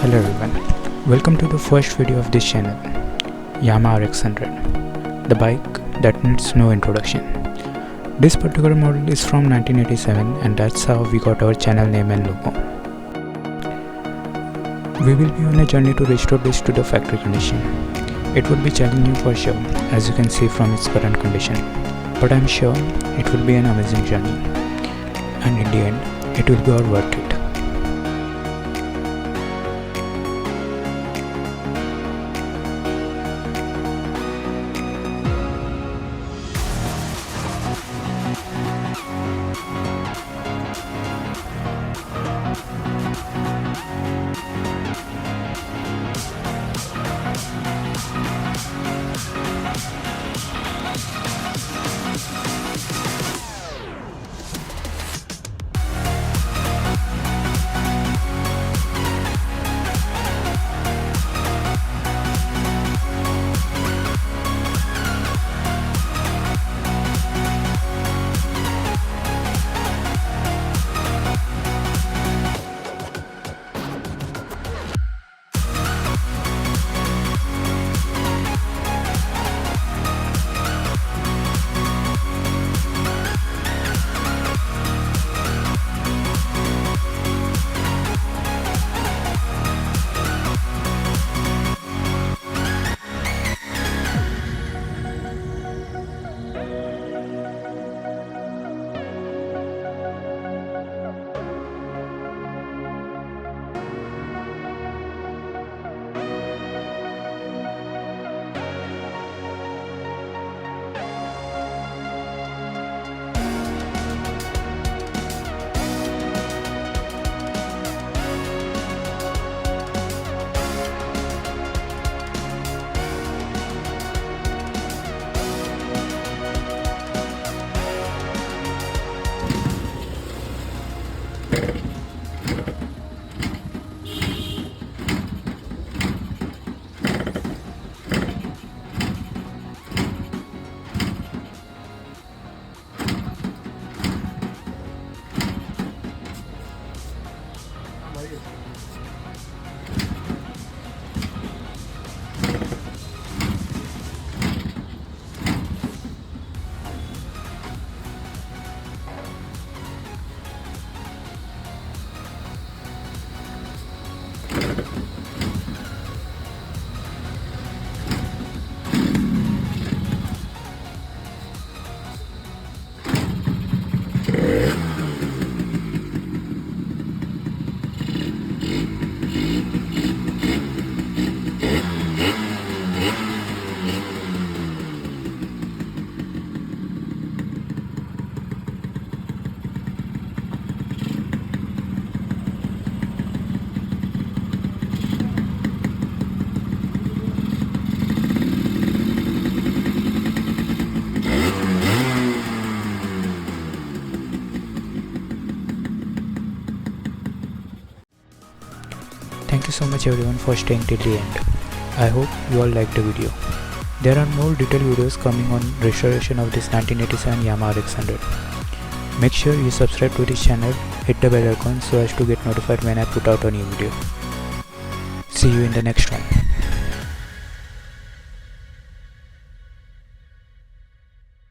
Hello everyone, welcome to the first video of this channel, Yamaha RX100, the bike that needs no introduction. This particular model is from 1987 and that's how we got our channel name and logo. We will be on a journey to restore this to the factory condition. It would be challenging for sure, as you can see from its current condition, but I'm sure it will be an amazing journey, and in the end, it will be all worth it. Thank you so much everyone for staying till the end. I hope you all liked the video. There are more detailed videos coming on restoration of this 1987 Yamaha RX100. Make sure you subscribe to this channel, hit the bell icon so as to get notified when I put out a new video. See you in the next one.